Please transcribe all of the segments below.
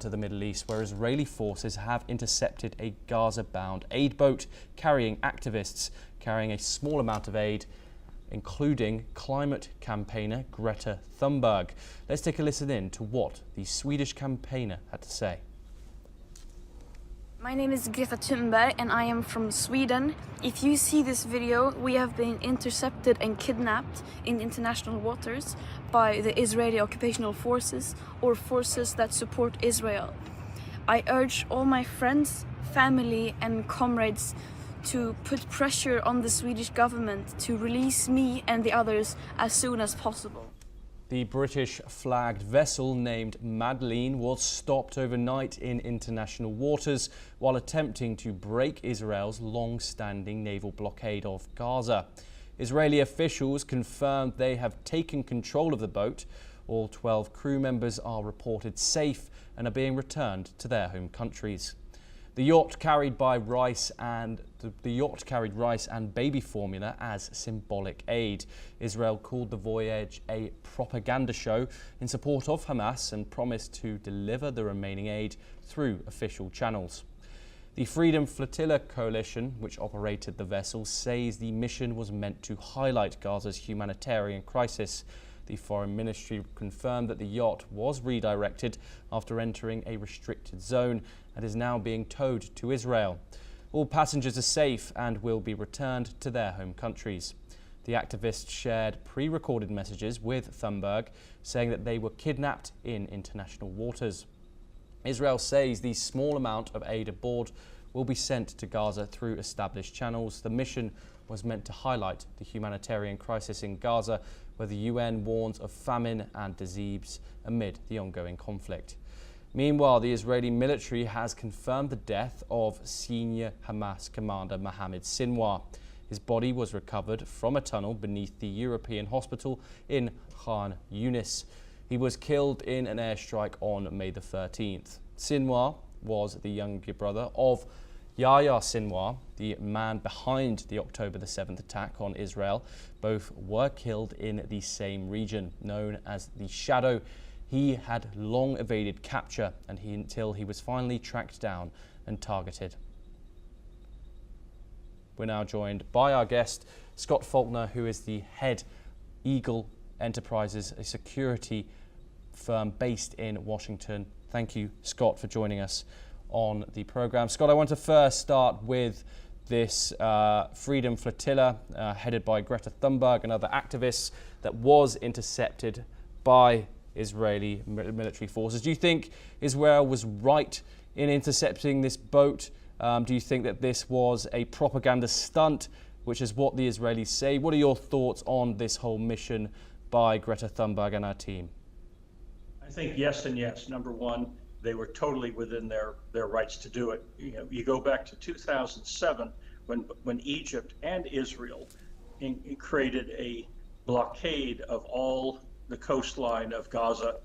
To the Middle East, where Israeli forces have intercepted a Gaza-bound aid boat carrying activists carrying a small amount of aid, including climate campaigner Greta Thunberg. Let's take a listen in to what the Swedish campaigner had to say. My name is Greta Thunberg and I am from Sweden. If you see this video, we have been intercepted and kidnapped in international waters by the Israeli occupational forces or forces that support Israel. I urge all my friends, family and comrades to put pressure on the Swedish government to release me and the others as soon as possible. The British-flagged vessel named Madeleine was stopped overnight in international waters while attempting to break Israel's long-standing naval blockade of Gaza. Israeli officials confirmed they have taken control of the boat. All 12 crew members are reported safe and are being returned to their home countries. The yacht carried rice and baby formula as symbolic aid. Israel called the voyage a propaganda show in support of Hamas and promised to deliver the remaining aid through official channels. The Freedom Flotilla coalition, which operated the vessel, says the mission was meant to highlight Gaza's humanitarian crisis. The Foreign Ministry confirmed that the yacht was redirected after entering a restricted zone and is now being towed to Israel. All passengers are safe and will be returned to their home countries. The activists shared pre-recorded messages with Thunberg saying that they were kidnapped in international waters. Israel says the small amount of aid aboard will be sent to Gaza through established channels. The mission was meant to highlight the humanitarian crisis in Gaza, where the UN warns of famine and disease amid the ongoing conflict. Meanwhile, the Israeli military has confirmed the death of senior Hamas commander Mohammed Sinwar. His body was recovered from a tunnel beneath the European hospital in Khan Yunis. He was killed in an airstrike on May the 13th. Sinwar was the younger brother of Yahya Sinwar, the man behind the October the 7th attack on Israel. Both were killed in the same region, known as the Shadow. He had long evaded capture until he was finally tracked down and targeted. We're now joined by our guest, Scott Faulkner, who is the head Eagle Enterprises, a security firm based in Washington. Thank you, Scott, for joining us on the program. Scott, I want to first start with this Freedom Flotilla headed by Greta Thunberg and other activists that was intercepted by Israeli military forces. Do you think Israel was right in intercepting this boat? Do you think that this was a propaganda stunt, which is what the Israelis say? What are your thoughts on this whole mission by Greta Thunberg and our team? I think yes and yes. Number one, they were totally within their rights to do it. You go back to 2007 when Egypt and Israel created a blockade of all the coastline of Gaza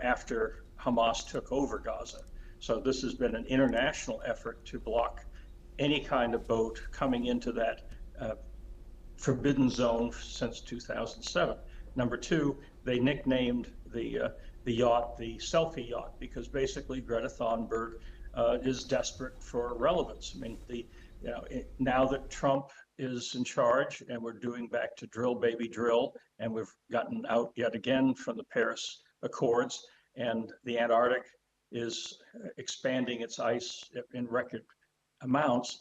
after Hamas took over Gaza. So this has been an international effort to block any kind of boat coming into that forbidden zone since 2007. Number two, they nicknamed the yacht the selfie yacht because basically Greta Thunberg is desperate for relevance. I mean, now that Trump is in charge and we're doing back to drill baby drill, and we've gotten out yet again from the Paris Accords, and the Antarctic is expanding its ice in record amounts,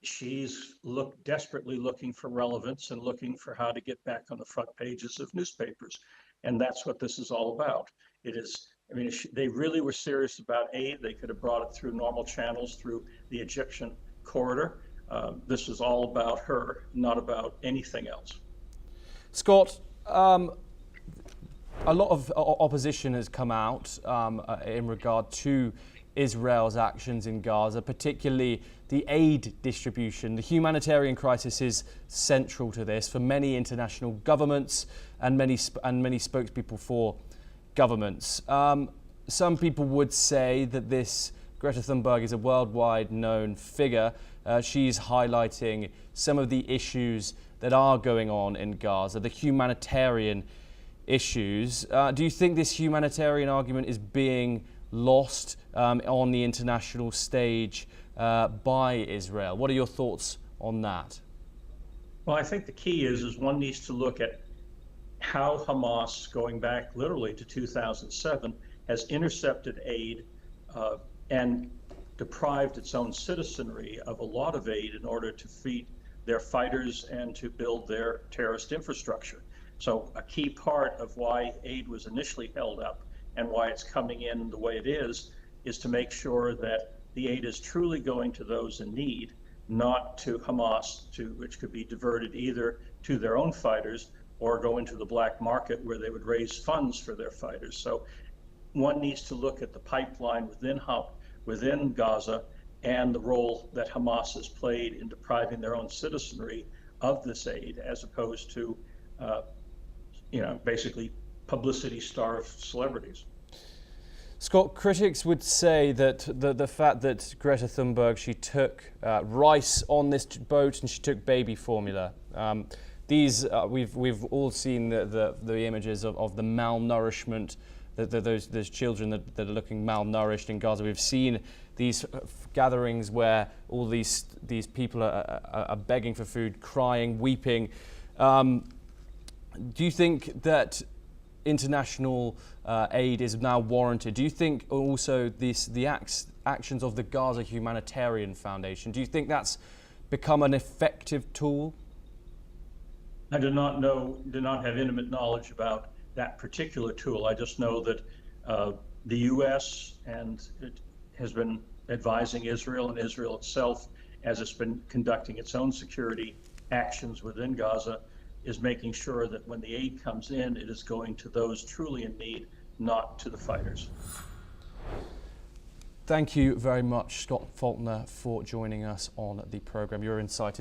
she's desperately looking for relevance and looking for how to get back on the front pages of newspapers. And that's what this is all about. It is, I mean, if they really were serious about aid, they could have brought it through normal channels, through the Egyptian corridor. This is all about her, not about anything else. Scott, a lot of opposition has come out in regard to Israel's actions in Gaza, particularly the aid distribution. The humanitarian crisis is central to this for many international governments and many spokespeople for governments. Some people would say that this Greta Thunberg is a worldwide known figure. She's highlighting some of the issues that are going on in Gaza, the humanitarian issues. Do you think this humanitarian argument is being lost on the international stage by Israel. What are your thoughts on that? Well, I think the key is one needs to look at how Hamas, going back literally to 2007, has intercepted aid and deprived its own citizenry of a lot of aid in order to feed their fighters and to build their terrorist infrastructure. So a key part of why aid was initially held up and why it's coming in the way it is to make sure that the aid is truly going to those in need, not to Hamas, which could be diverted either to their own fighters or go into the black market where they would raise funds for their fighters. So one needs to look at the pipeline within Gaza and the role that Hamas has played in depriving their own citizenry of this aid, as opposed to, basically publicity-starved celebrities. Scott, critics would say that the fact that Greta Thunberg, she took rice on this boat and she took baby formula. We've all seen the images of the malnourishment, those children that are looking malnourished in Gaza. We've seen these gatherings where all these people are begging for food, crying, weeping. Do you think that international aid is now warranted? Do you think also the actions of the Gaza Humanitarian Foundation, do you think that's become an effective tool? I do not have intimate knowledge about that particular tool. I just know that the U.S. and it has been advising Israel, and Israel itself, as it's been conducting its own security actions within Gaza, is making sure that when the aid comes in, it is going to those truly in need, not to the fighters. Thank you very much, Scott Faulkner, for joining us on the programme. Your insight is